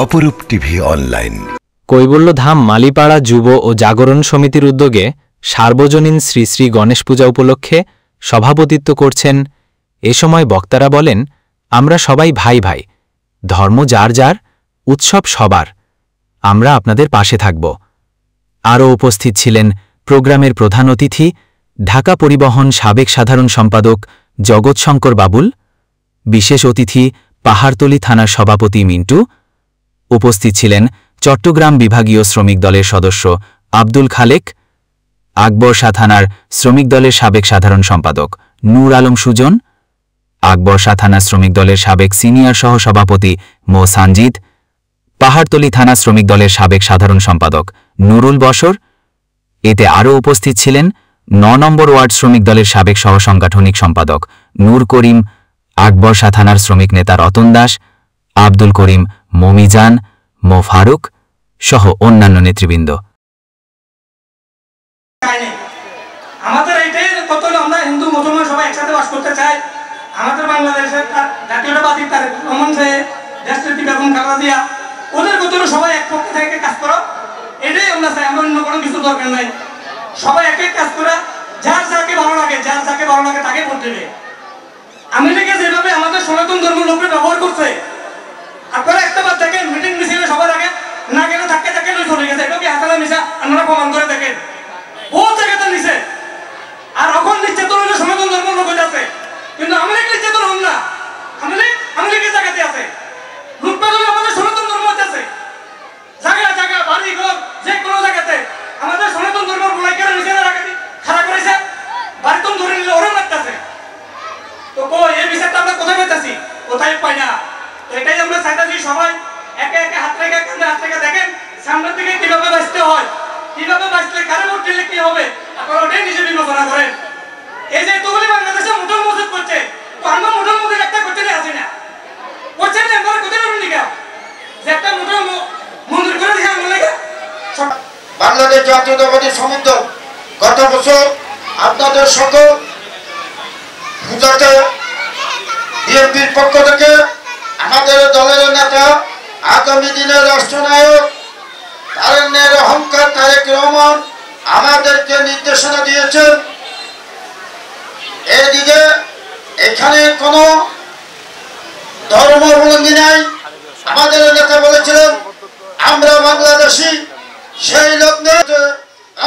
অপরূপ TV online. Kaivalyadham Malipara যুব ও জাগরণ সমিতির উদ্যোগে সার্বজনীন শ্রী শ্রী গণেশ পূজা উপলক্ষে সভাপতিত্ব করছেন। এ সময় বক্তারা বলেন, আমরা সবাই ভাই ভাই, ধর্ম যার যার, উৎসব সবার, আমরা আপনাদের পাশে থাকব। আরও উপস্থিত ছিলেন প্রোগ্রামের প্রধান অতিথি ঢাকা পরিবহন সাবেক সাধারণ সম্পাদক জগৎশঙ্কর বাবুল, বিশেষ অতিথি পাহাড়তলী থানার সভাপতি মিন্টু, উপস্থিত ছিলেন চট্টগ্রাম বিভাগীয় শ্রমিক দলের সদস্য আব্দুল খালেক, আকবরশাহ থানার শ্রমিক দলের সাবেক সাধারণ সম্পাদক নূর আলম সুজন, আকবরশাহ থানা শ্রমিক দলের সাবেক সিনিয়র সহসভাপতি মো সানজিদ, পাহাড়তলী থানা শ্রমিক দলের সাবেক সাধারণ সম্পাদক নুরুল বশর। এতে আরও উপস্থিত ছিলেন ৯ নম্বর ওয়ার্ড শ্রমিক দলের সাবেক সহসাংগঠনিক সম্পাদক নূর করিম, আকবরশাহ থানার শ্রমিক নেতা রতন দাস, আব্দুল করিম, মমিজান, মো ফারুক সহ অন্যান্য নেতৃবৃন্দ। আমাদের এইটাই কত হলো, আমরা হিন্দু মুসলমান সবাই একসাথে বাস করতে চাই। আমাদের বাংলাদেশের জাতীয়তাবাদী তার রহমান সাহেব, দেশনেত্রী বেগম খালেদা জিয়া, ওদের কত হলো সবাই এক পক্ষে থেকে কাজ করো, এটাই আমরা চাই। আমরা অন্য কোনো কিছু দরকার নাই, সবাই এক এক কাজ করে যার যাকে ভালো লাগে, যার যাকে ভালো লাগে তাকে ভোট দেবে। আমেরিকা যেভাবে আমাদের সনাতন ধর্ম লোকের ব্যবহার করছে, আপনারা একটা বার দেখেন, মিটিং মিছিলে সবার আগে না গেলে ধাক্কা ধাক্কা লই চলে গেছে। এটা কি হাসানা মিশা? আপনারা প্রমাণ করে দেখেন, বহু জায়গাতে নিছে। আর এখন নির্যাতন হলে সনাতন ধর্ম লোক হয়ে যাচ্ছে, কিন্তু আমেরিকা নির্যাতন হন না, আমেরিকা জায়গাতে আছে। লুটপাট হলে আমাদের সনাতন ধর্ম আছে, জায়গা জায়গা বাড়ি ঘর যে কোনো জায়গাতে আমাদের সনাতন ধর্ম বলাই করে নিচে খারাপ করেছে, বাড়িতন ধরে নিলে ওরা লাগতেছে। তো এই বিচারটা আমরা কোথায় পেতেছি? কোথায় পাই না। তো এটাই আমরা চাইতেছি, সবাই একে একে হাত রেখে কাঁধে হাত রেখে দেখেন সামনের দিকে কিভাবে বাঁচতে হয়, কিভাবে বাঁচলে কারে ভোট দিলে কি হবে, আপনারা ওটাই নিজে বিবেচনা করেন। এই যে এতগুলি বাংলাদেশে মোটর মজুদ করছে, তো আমরা মোটর মজুদ একটা করতে আসি না, করছে না আমরা কোথায় পাবেন নিকা যে একটা মোটর মঞ্জুর করে দিয়ে আমরা লেগে। বাংলাদেশ জাতীয়তাবাদী সমিতি দল গত বছর আপনাদের সকল পূজাতে বিএনপির পক্ষ থেকে আমাদের দলের নেতা, আগামী দিনের রাষ্ট্রনায়ক তারেক অহংকার তারেক রহমান আমাদেরকে নির্দেশনা দিয়েছেন। এদিকে এখানে কোনো ধর্মাবলম্বী নাই। আমাদের নেতা বলেছিলেন আমরা বাংলাদেশি, সেই লগ্নে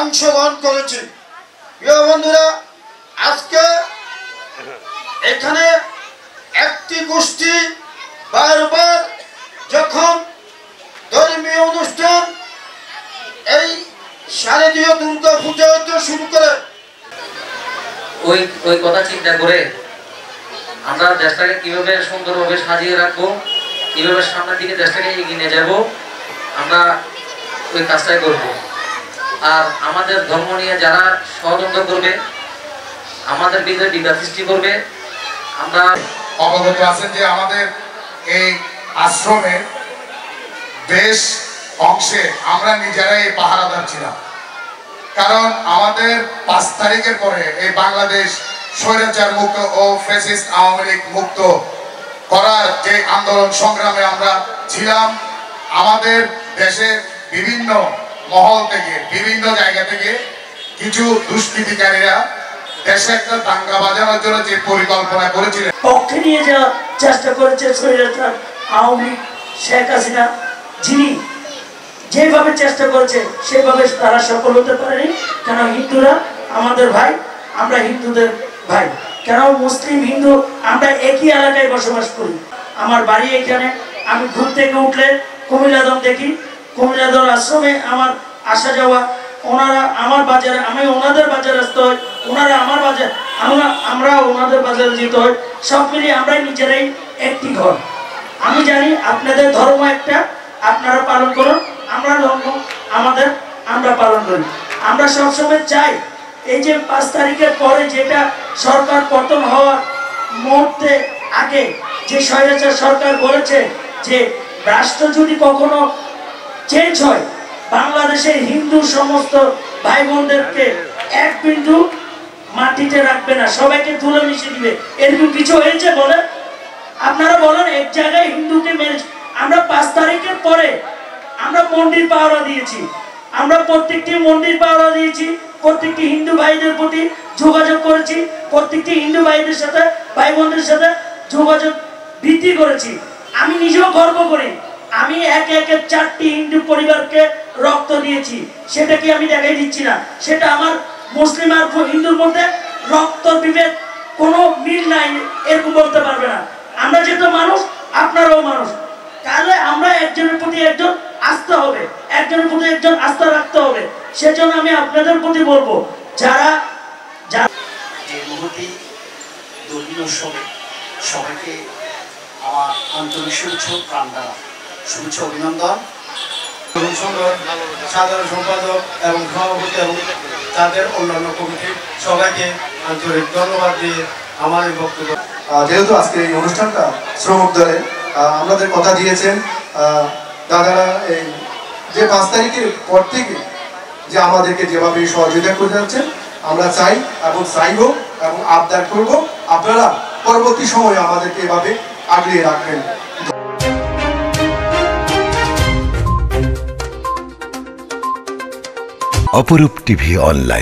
অংশগ্রহণ করেছি। প্রিয় বন্ধুরা, আজকে এখানে একটি গোষ্ঠী বারবার যখন ধর্মীয় অনুষ্ঠান, এই শারদীয় দুর্গা পূজা হতে শুরু করে, ওই কথা চিন্তা করে আমরা দেশটাকে কিভাবে সুন্দরভাবে সাজিয়ে রাখবো, কিভাবে সামনের দিকে দেশটাকে এগিয়ে নিয়ে যাবো, আমরা ওই কাজটাই করব। আর আমাদের ধর্ম নিয়ে যারা ষড়যন্ত্র করবে, আমাদের ভিতরে বিবাদ সৃষ্টি করবে, আমরা অবগত আছেন যে আমাদের এই আশ্রমে বেশ অংশে আমরা নিজেরাই পাহারাদার ছিলাম। কারণ আমাদের 5 তারিখের পরে এই বাংলাদেশ স্বৈরাচার মুক্ত ও ফ্যাসিস্ট আওয়ামী লীগ মুক্ত করার যে আন্দোলন সংগ্রামে আমরা ছিলাম, আমাদের দেশের বিভিন্ন মহল থেকে, বিভিন্ন জায়গা থেকে কিছু দুষ্কৃতিকারীরা দেশে একটা দাঙ্গা বাজানোর জন্য যে পরিকল্পনা করেছিলেন, পক্ষে নিয়ে যাওয়ার চেষ্টা করেছে স্বৈরাচার আওয়ামী শেখ হাসিনা, যিনি যেভাবে চেষ্টা করেছে সেভাবে তারা সফল হতে পারেনি। কেন হিন্দুরা আমাদের ভাই, আমরা হিন্দুদের ভাই। কেন মুসলিম হিন্দু আমরা একই এলাকায় বসবাস করি। আমার বাড়ি এখানে, আমি ঘুম থেকে উঠলে কুমিল্লাদম দেখি, কুমিল্লাদম আশ্রমে আমার আসা যাওয়া, ওনারা আমার বাজারে, আমি ওনাদের বাজারে আসতে হয়, ওনারা আমার বাজার, আমরা ওনাদের বাজারে যেতে হয়। সব মিলিয়ে আমরাই নিজেরাই একটি ঘর। আমি জানি আপনাদের ধর্ম একটা, আপনারা পালন করুন, আমরা ধর্ম আমাদের আমরা পালন করি। আমরা সবসময় চাই এই যে 5 তারিখের পরে যেটা সরকার পতন হওয়ার মুহূর্তে আগে যে স্বৈরাচার সরকার বলেছে যে রাষ্ট্র যদি কখনো চেঞ্জ হয়, বাংলাদেশের হিন্দু সমস্ত ভাই বোনদেরকে এক বিন্দু মাটিতে রাখবে না, সবাইকে তুলে মিশিয়ে দিবে। এরকম কিছু হয়েছে বলে আপনারা বলেন? এক জায়গায় হিন্দুকে মেরে আমরা 5 তারিখের পরে আমরা মন্দির পাহারা দিয়েছি, আমরা প্রত্যেকটি মন্দির পাহারা দিয়েছি, প্রত্যেকটি হিন্দু ভাইদের প্রতি যোগাযোগ করেছি, প্রত্যেকটি হিন্দু ভাইদের সাথে ভাই বোনদের সাথে যোগাযোগ বৃদ্ধি করেছি। আমি নিজেও গর্ব করি, আমি একে 4টি হিন্দু পরিবারকে রক্ত দিয়েছি। সেটা কি আমি দেখাই দিচ্ছি না, সেটা আমার মুসলিম আর হিন্দুর মধ্যে রক্ত বিভেদ কোনো মিল নাই, এরকম বলতে পারবে না। আমরা যেহেতু মানুষ, আপনারাও মানুষ, তাহলে আমরা একজনের প্রতি একজন আস্থা হবে, একজনের প্রতি একজন আস্থা রাখতে হবে। সেজন্য আমি আপনাদের প্রতি বলবো, যারা এই মুহূর্তে ধর্মীয় সবাইকে আমার আন্তরিক শুভেচ্ছা প্রাণ দ্বারা শুভেচ্ছা অভিনন্দন। সাধারণ সম্পাদক এবং সভাপতি এবং তাদের অন্যান্য কমিটির সবাইকে আন্তরিক ধন্যবাদ দিয়ে আমার এই বক্তব্য। যেহেতু আজকে এই অনুষ্ঠানটা শ্রমিক দলে আমাদের কথা দিয়েছেন দাদারা, এই যে 5 তারিখের পর থেকে যে আমাদেরকে যেভাবে সহযোগিতা করে যাচ্ছেন, আমরা চাই এবং চাইব এবং আবদার করব আপনারা পরবর্তী সময়ে আমাদেরকে এভাবে আগলিয়ে রাখবেন। অপরূপ টিভি অনলাইন।